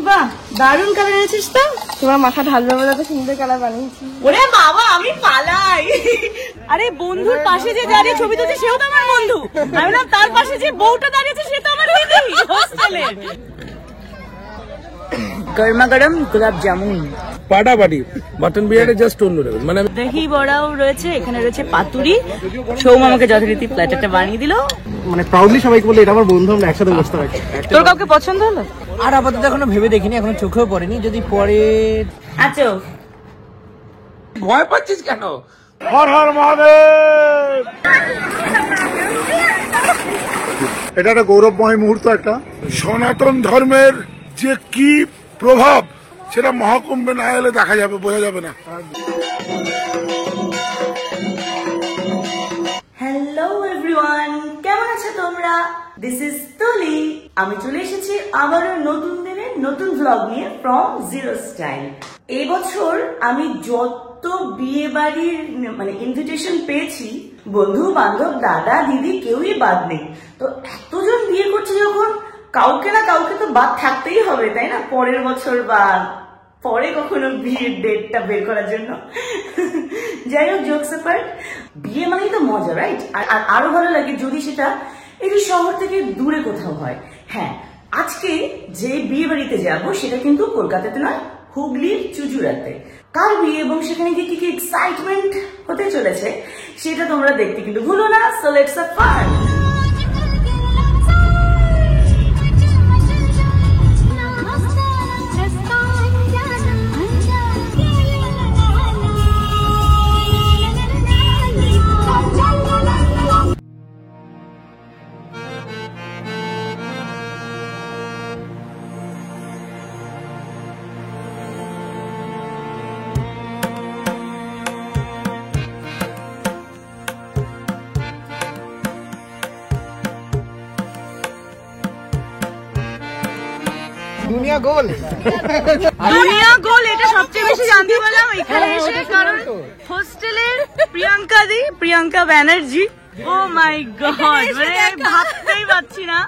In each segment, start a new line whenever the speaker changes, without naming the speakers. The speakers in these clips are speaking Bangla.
বাহ, দারুণ কালার এনেছিস তো। তোমার মাথা ঢালবে বলে তো সুন্দর কালার বানিয়েছি। ওরে বাবা, আমি পালাই। আরে বন্ধুর পাশে যে দাঁড়িয়ে ছবি তুলছে সেও তো আমার বন্ধু। আমি না তার পাশে যে বউটা দাঁড়িয়েছে সে তো আমার দিদি হোস্টেলের। গরমা গরম গোলাপ জামুন,
পাটাপাটি মাটন বিরিয়ানি জাস্ট অন্য লেভেল। মানে
দহি বড়াও রয়েছে, এখানে রয়েছে পাতুরি। সৌম আমাকে যথারীতি প্ল্যাটারটা বানিয়ে দিল।
মানে প্রাউডলি সবাইকে বলে এটা আমার বন্ধু, আমরা একসাথে বসতে পারি।
তোর কাউকে পছন্দ হলো?
আর আপাতত এখনো ভেবে দেখিনি, এখনো চোখেও পড়েনি, যদি পরে।
আচ্ছা,
ভয় পাচ্ছিস কেন?
হর হর মহাদেব। এটা একটা গৌরবময় মুহূর্ত। একটা
সনাতন ধর্মের যে কি প্রভাব সেটা মহাকুম্ভে না এলে দেখা যাবে, বোঝা যাবে না।
হ্যালো এভরিওয়ান, কেমন আছো তোমরা? দিস ইজ তুলি। আমি চলে এসেছি আবারও নতুন দিনের নতুন ভ্লগ নিয়ে ফ্রম জিরো স্টাইল। এই বছর আমি যত বিয়ে বাড়ির মানে ইনভিটেশন পেয়েছি, বন্ধু বান্ধব দাদা দিদি কেউই বাদ নেই। তো এতজন বিয়ে করছে যখন, কাউকে না কাউকে তো বাদ থাকতেই হবে, তাই না? পরের বছর বা পরে কখনো বিয়ের ডেটটা বের করার জন্য। যাই হোক, জোকস অ্যাপার্ট, বিয়ে মানেই তো মজা, রাইট? আর আরো ভালো লাগে যদি সেটা একটু শহর থেকে দূরে কোথাও হয়। হ্যাঁ, আজকে যে বিয়ে বাড়িতে যাবো সেটা কিন্তু কলকাতাতে নয়, হুগলির চুঁচুড়াতে। কার বিয়ে এবং সেখানে গিয়ে কি কি এক্সাইটমেন্ট হতে চলেছে সেটা তোমরা দেখতে কিন্তু ভুলো না। So let's have fun.
দুনিয়া গোল।
দুনিয়া গোল, এটা সবচেয়ে বেশি জানতে পারলাম এখানে এসে, কারণ হোস্টেলের প্রিয়াঙ্কা ব্যানার্জি। ও মাই গড, মানে ভাবতেই পারছি না।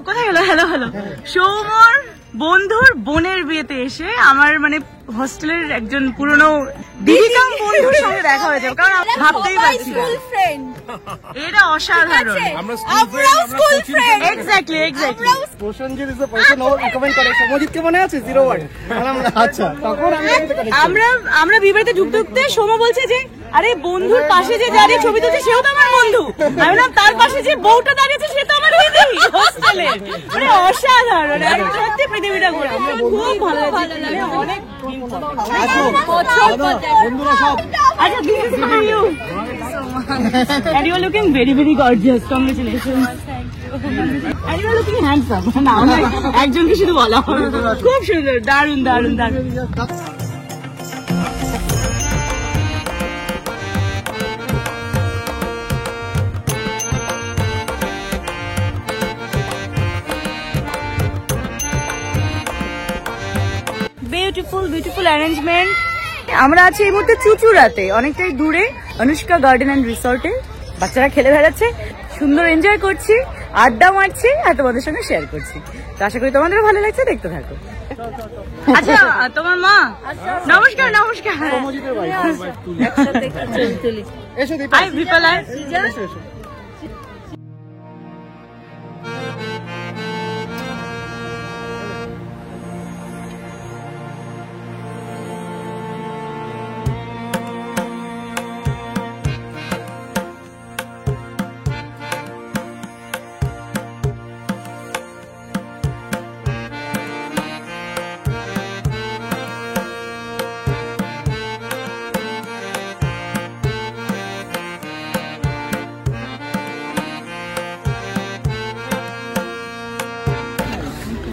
কোথায় গেল? Hello hello. সৌমর বন্ধুর বোনের বিয়েতে এসে আমার মানে হোস্টেলের একজন পুরনো দিদিকাম বন্ধুর সঙ্গে দেখা হয়ে যাবে, কারণ ভাবতেই পারছি না। এটা অসাধারণ। Exactly.
Prosenjit is the person who recommend করে। সমজিৎকে মনে আছে 01? আচ্ছা, তখন
আমরা বিয়েতে ঢুকতে সৌম বলছে যে আরে বন্ধুর পাশে যে দাঁড়িয়ে ছবি তুলছে সেও তো আমার বন্ধু। আমি না তার পাশে যে বউটা দাঁড়িয়েছে সে তো আমার দিদি হোস্টেলের। মানে অসাধারণ, সত্যি পৃথিবীটা ঘোরা। খুব ভালো লাগে, অনেক
বন্ধুরা সব।
আচ্ছা, this is for you. And you are looking very very gorgeous. Congratulations. And you are looking handsome. না, একজনকে শুধু বলা হবে। খুব সুন্দর, দারুণ দারুণ দারুণ। Beautiful arrangement. আমরা আছি এই মুহূর্তে চুঁচুড়াতে, অনেকটাই দূরে, অনুষ্কা গার্ডেন অ্যান্ড রিসর্টে। বাচ্চারা খেলে বেড়াচ্ছে, সুন্দর এনজয় করছি, আড্ডা মারছি আর তোমাদের সঙ্গে শেয়ার করছি। তো আশা করি তোমাদেরও ভালো লাগছে, দেখতে থাকো। আচ্ছা, তোমার মা? নমস্কার।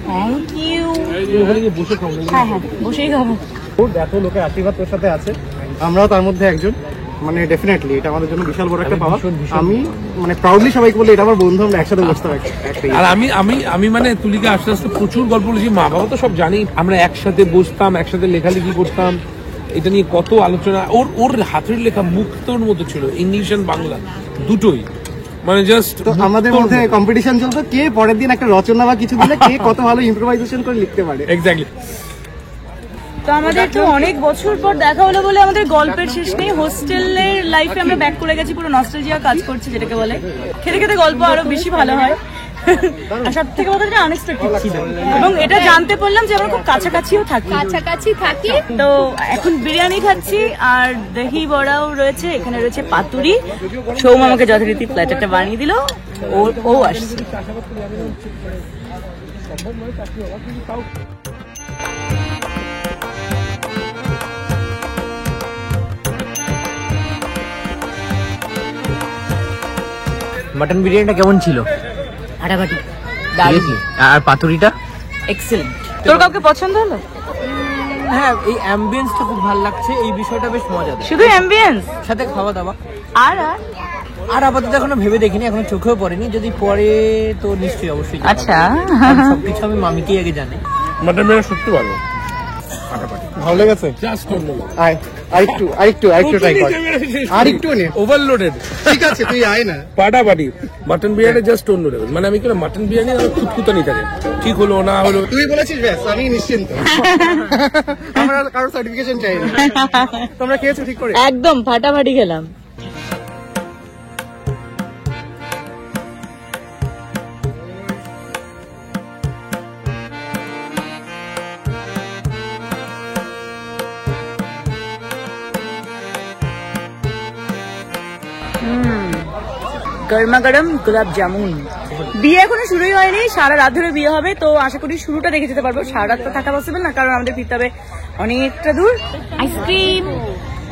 Thank you. হ্যাঁ, বসেই খাবো।
এত লোকের আশীর্বাদ তোর সাথে আছে, আমরাও তার মধ্যে একজন। মানে ডেফিনেটলি এটা আমাদের জন্য বিশাল বড় একটা পাওয়া। আমি মানে প্রাউডলি সবাইকে বলে এটা আমার বন্ধু, আমরা একসাথে বসতে পারি।
আর আমি মানে তুলিকে আস্তে আস্তে প্রচুর গল্প বলেছি। মা বাবা তো সব জানি, আমরা একসাথে বসতাম, একসাথে লেখালেখি করতাম, এটা নিয়ে কত আলোচনা। ওর হাতের লেখা মুক্তোর মতো ছিল, ইংলিশ এন্ড বাংলা দুটোই। মানে জাস্ট
তো আমাদের মধ্যে কম্পিটিশন চলতো কে পরের দিন একটা রচনা বা কিছু দিলে কে কত ভালো ইম্প্রোভাইজেশন করে লিখতে পারে।
এক্স্যাক্টলি।
তো আমাদের তো অনেক বছর পর দেখা হলো বলে আমাদের গল্পের শেষ নেই। হোস্টেলের লাইফে আমরা ব্যাক করে গেছি, পুরো নস্টালজিয়া কাজ করছে যেটাকে বলে। খেতে খেতে গল্প আরো বেশি ভালো হয়। আর সব থেকে বড় কথা আনএক্সপেক্টেড ছিল, এবং এটা জানতে পারলাম যে আমরা খুব কাছাকাছিও থাকি। তো এখন বিরিয়ানি খাচ্ছি আর দহি বড়াও রয়েছে, এখানে রয়েছে পাতুরি। সৌম আমাকে যথারীতি প্ল্যাটারটা বানিয়ে দিল, ও আসছে।
মাটন বিরিয়ানিটা কেমন ছিল?
ফাটাফাটি,
আর পাতুরিটা
এক্সেলেন্ট। তোর কাউকে পছন্দ হলো?
হ্যাঁ, এই অ্যাম্বিয়েন্সটা খুব ভালো লাগছে, এই বিষয়টা বেশ মজাদার।
শুধু অ্যাম্বিয়েন্স
সাথে খাওয়া দাওয়া
আর
আর আপাতত এখনো ভেবে দেখিনি, এখনো চোখেও পড়েনি, যদি পরে তো নিশ্চয়ই অবশ্যই জানাবো।
আচ্ছা,
কারণ সবকিছু আমি মামিকেই আগে জানি।
মাটন বিরিয়ানি সত্যি ভালো,
ভালো লেগেছে?
জাস্ট
আরেকটু ট্রাই কর, আরেকটু নে।
ওভারলোডেড।
ঠিক আছে, তুই আয় না।
পাটাপাটি মাটন বিরিয়ানি জাস্ট অন্য লেভেল। মানে আমি কেন মাটন বিরিয়ানি আর খুঁতখুতানি থাকে, ঠিক হলো না হলো।
তুই বলেছিস ব্যাস, আমি নিশ্চিন্ত। আমরা কারোর সার্টিফিকেশন চাই না। তোমরা খেয়েছো ঠিক করে?
একদম ফাটাফাটি খেলাম। গরমা গরম গোলাপ জামুন। বিয়ে এখনো শুরুই হয়নি, সারা রাত ধরে বিয়ে হবে, তো আশা করি শুরুটা দেখে যেতে পারবো। সারা রাত তো থাকা পসিবল না, কারণ আমাদের ফিরতে হবে অনেকটা দূর। আইসক্রিম,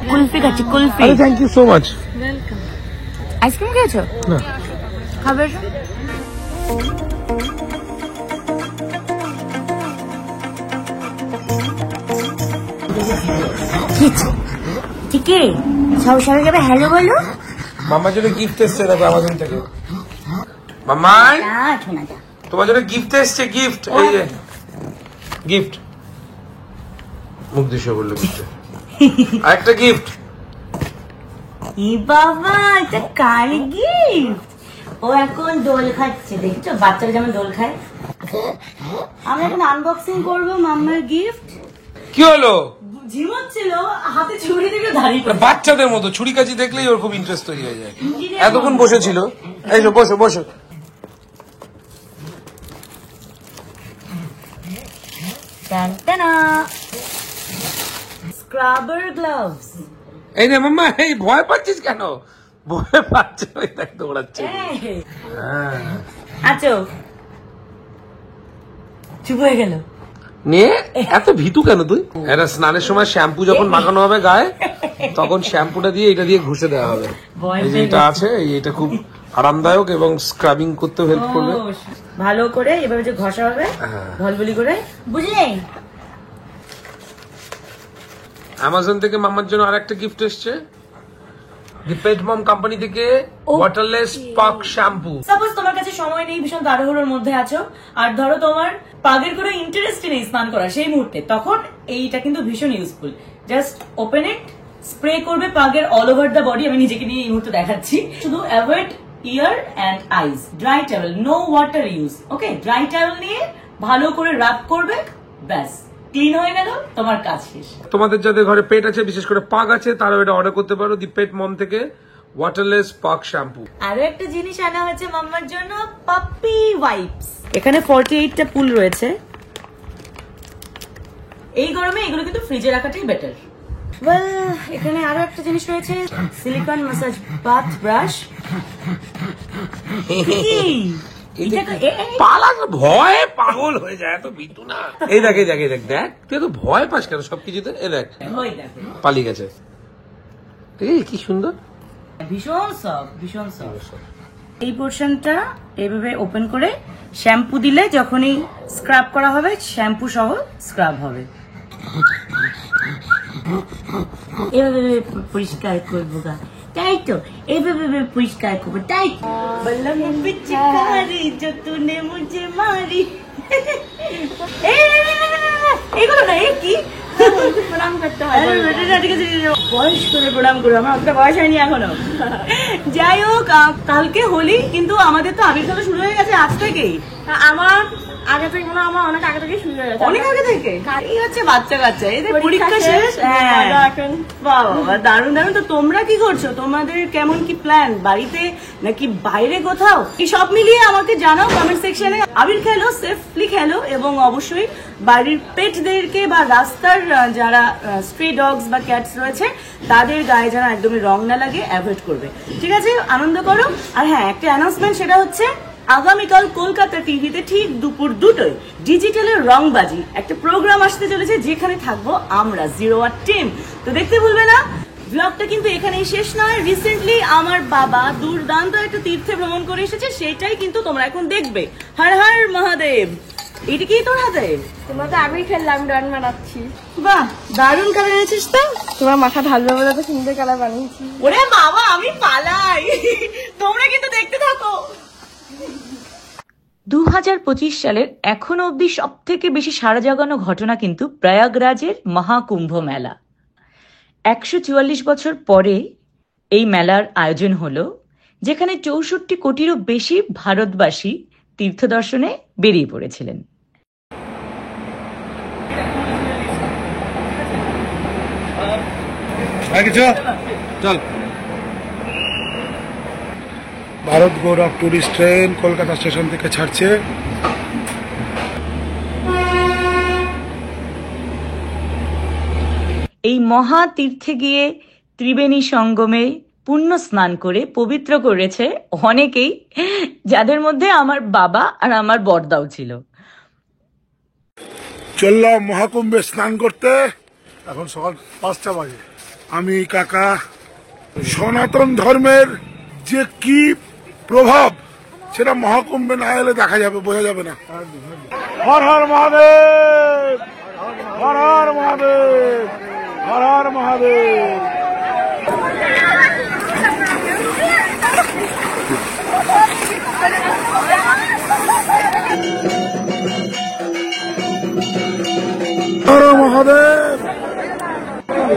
কুলফি খাচ্ছি, kulfi.
Thank you so much.
Ice cream খেয়েছো?
না।
খাবে? ঠিক আছে, সবাইকে হ্যালো বলো।
মামার জন্য গিফট এসছে দেখো আমাজন থেকে। মামাই তোমার জন্য গিফট এসছে, গিফট। এই যে গিফট, মুখ দিয়ে বললো গিফট। আরেকটা গিফট।
ই বাবা, এটা কার গিফট? ও এখন দোল খাচ্ছে, দেখছো বাচ্চারা যেমন দোল খায়। আমরা এখন আনবক্সিং করবো মাম্মার গিফট।
কি হলো?
ঝিমোচ্ছিল, হাতে ছুরি থেকে দাঁড়িয়ে পড়ে।
বাচ্চাদের মতো ছুরি কাচি দেখলেই ওর খুব ইন্টারেস্ট তৈরি হয়ে যায়। এতক্ষণ বসেছিল। এই যে বসো বসো।
Scrubber gloves.
এই রে মাম্মা, এই ভয় পাচ্ছিস কেন? ভয় পাচ্ছে, ওই দেখ দৌড়াচ্ছে।
আচ্ছা, চুপ হয়ে গেল।
নিয়ে এত ভীতু কেন তুই? এটা স্নানের সময় শ্যাম্পু যখন মাখানো হবে গায়ে, তখন শ্যাম্পুটা দিয়ে এটা দিয়ে ঘষে দেওয়া হবে। এই যে এটা আছে, এটা খুব আরামদায়ক এবং স্ক্রাবিং করতেও হেল্প করবে।
ভালো করে এভাবে যে ঘষা হবে ভলভলি করে, বুঝলে?
অ্যামাজন থেকে মামার জন্য আরেকটা গিফট এসছে, দি পেট মম কোম্পানি থেকে ওয়াটারলেস পাক শ্যাম্পু।
সাপোজ তোমার কাছে সময় নেই, ভীষণ তাড়াহুড়োর মধ্যে আছো, আর ধরো তোমার পাগের কোনো ইন্টারেস্ট নেই স্নান করা সেই মুহূর্তে, তখন এইটা কিন্তু ভীষণ useful. Just open it, spray করবে পাগের অল ওভার দ্য বডি। আমি নিজেকে নিয়ে এই মুহূর্তে দেখাচ্ছি। শুধু avoid ear and eyes. Dry towel, no water use. Okay, dry towel নিয়ে ভালো করে রাব করবে, ব্যাস ক্লিন হয়ে গেল, তোমার কাজ শেষ।
তোমাদের যাদের ঘরে পেট আছে, বিশেষ করে পাক আছে, তারাও এটা অর্ডার করতে পারো, দি পেট মম থেকে ওয়াটারলেস পাক শ্যাম্পু।
আরো একটা জিনিস আনা হয়েছে মাম্মার জন্য, পাপ্পি ওয়াইপস। এখানে 48টা পুল রয়েছে। এই গরমে এগুলো কিন্তু ফ্রিজে রাখাটাই বেটার। এখানে আরো একটা জিনিস রয়েছে, সিলিকন ম্যাসাজ বাথ ব্রাশ।
ভয় পাগল হয়ে যায়, এত ভীতু না। এই দেখ এই দেখ এই দেখ, দেখ তুই এত ভয় পাস কেন সবকিছুতে? এ দেখ পালিয়ে গেছে। এই কি সুন্দর,
ভীষণ সফট, ভীষণ সফট। এই পোর্শনটা এইভাবে ওপেন করে শ্যাম্পু দিলে যখনই স্ক্রাব করা হবে, শ্যাম্পু সহ স্ক্রাব হবে। এভাবে পরিষ্কার করবো গা, তাই তো? এভাবে পরিষ্কার করবো, তাই? বললাম পিচকারি जो तूने मुझे मारी। এগুলো না, কি
প্রণাম করতে হয়।
ঠিক আছে, বয়স করে প্রণাম করো, আমার অতটা বয়স হয়নি এখনো। যাই হোক, কালকে হোলি, কিন্তু আমাদের তো আবির খেলা শুরু হয়ে গেছে আজ থেকেই।
আমার আগে থেকে মনে হয়, আমার অনেক আগে থেকে শুরু হয়ে গেছে।
অনেক আগে থেকে? এই হচ্ছে বাচ্চা কাচ্চা, এদের পরীক্ষা শেষ।
এখন
বাবা দারুণ দারুণ। তো তোমরা কি করছো? তোমাদের কেমন কি প্ল্যান? বাড়িতে নাকি বাইরে কোথাও? এই সব মিলিয়ে আমাকে জানাও কমেন্ট সেকশনে। আবির খেলো, সেফলি খেলো, এবং অবশ্যই বাড়ির পেটদেরকে বা রাস্তার যারা স্ট্রে ডগস বা ক্যাটস রয়েছে তাদের গায়ে যেন একদমই রং না লাগে, অ্যাভয়েড করবে। ঠিক আছে, আনন্দ করো। আর হ্যাঁ, একটা অ্যানাউন্সমেন্ট, সেটা হচ্ছে আগামীকাল কলকাতা টিভিতে ঠিক দুপুর 2টোয় ডিজিটালের রংবাজি একটা প্রোগ্রাম আসতে চলেছে, যেখানে থাকবো আমরা 0 টিম। তো দেখতে ভুলবে না। ব্লগটা কিন্তু এখানেই শেষ নয়। রিসেন্টলি আমার বাবা দুর্দান্ত একটা তীর্থে ভ্রমণ করে এসেছে, সেটাই কিন্তু তোমরা এখন দেখবে। হর হর মহাদেব। এটা কি তোর হাতে?
তোমরা তো আগেই খেললে, আমি ডান মারাচ্ছি।
বাহ, দারুণ কালার এনেছিস তো।
তোমার মাথা ঢালবে বলে তো সুন্দর কালার বানিয়েছি।
ওরে বাবা, আমি পালাই। তোমরা কিন্তু দেখতে থাকো। 2025 সালের এখনো অবধি সব থেকে বেশি সাড়া জাগানো ঘটনা কিন্তু প্রয়াগরাজের মহাকুম্ভ মেলা। 144 বছর পরে এই মেলার আয়োজন হলো, যেখানে 64 কোটিরও বেশি ভারতবাসী তীর্থ দর্শনে বেরিয়ে পড়েছিলেন।
চল।
ভারত গৌরব ট্যুরিস্ট ট্রেন কলকাতা স্টেশন থেকে ছাড়ছে।
এই মহা তীর্থে গিয়ে ত্রিবেণী সঙ্গমে পুণ্য স্নান করে পবিত্র করেছে অনেকেই, যাদের মধ্যে আমার বাবা আর আমার বড়দাও ছিল।
চললাম মহাকুম্ভে স্নান করতে। এখন সকাল 5টা বাজে। আমি কাকা, সনাতন ধর্মের যে কি প্রভাব সেটা মহাকুম্ভে না এলে দেখা যাবে, বোঝা যাবে না। হর হর মহাদেব, হর হর মহাদেব, হর হর মহাদেব। হর হর মহাদেব,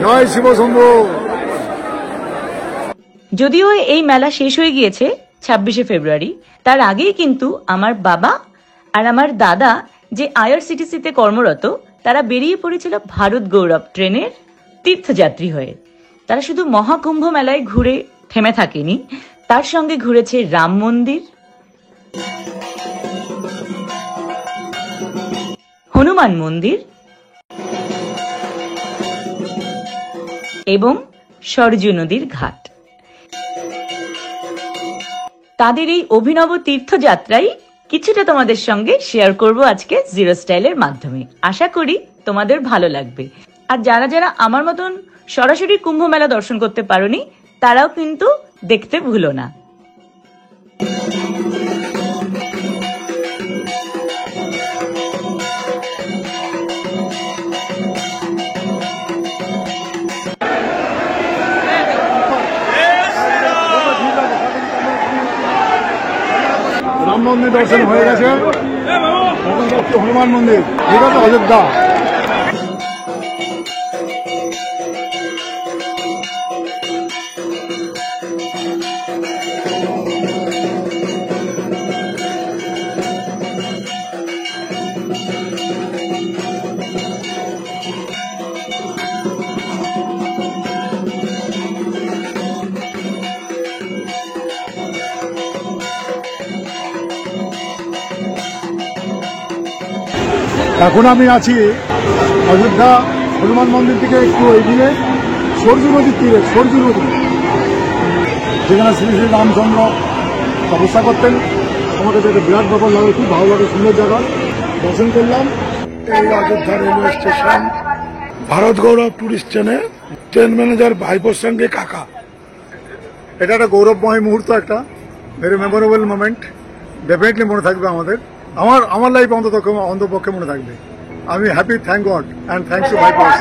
জয় শিব শম্ভু।
যদিও এই মেলা শেষ হয়ে গিয়েছে 26শে ফেব্রুয়ারি, তার আগেই কিন্তু আমার বাবা আর আমার দাদা, যে আইআরসিটিসিতে কর্মরত, তারা বেরিয়ে পড়েছিল ভারত গৌরব ট্রেনের তীর্থযাত্রী হয়ে। তারা শুধু মহাকুম্ভ মেলায় ঘুরে থেমে থাকেনি, তার সঙ্গে ঘুরেছে রাম মন্দির, হনুমান মন্দির এবং সরজু নদীর ঘাট। তাদের এই অভিনব তীর্থযাত্রায় কিছুটা তোমাদের সঙ্গে শেয়ার করব আজকে জিরো স্টাইলের মাধ্যমে। আশা করি তোমাদের ভালো লাগবে। আর যারা যারা আমার মতন সরাসরি কুম্ভ মেলা দর্শন করতে পারোনি, তারাও কিন্তু দেখতে ভুলো না।
রাম মন্দির দর্শন হয়ে গেছে, এখন যাচ্ছি হনুমান মন্দির। ঠিক আছে, অযোধ্যা। এখন আমি আছি অযোধ্যা হনুমান মন্দির থেকে একটু এগিয়ে সরজু নদীর তীরে, সরজু নদী, যেখানে শ্রী শ্রী রামচন্দ্র তপস্যা করতেন। আমাকে দেখে বিরাট ব্যাপার লাগে, খুব ভালো লাগে, সুন্দর জায়গা। দর্শন করলাম। এই অযোধ্যা রেলওয়ে স্টেশন, ভারত গৌরব ট্যুরিস্ট ট্রেনে ট্রেন ম্যানেজার ভাইপোর সঙ্গে কাকা। এটা একটা গৌরবময় মুহূর্ত, একটা ভেরি মেমোরেবল মোমেন্ট। ডেফিনেটলি মনে থাকবে আমাদের, আমার লাইফ অন্তপক্ষে মনে থাকবে। আমি happy, thank God and thanks to ভাইপোস।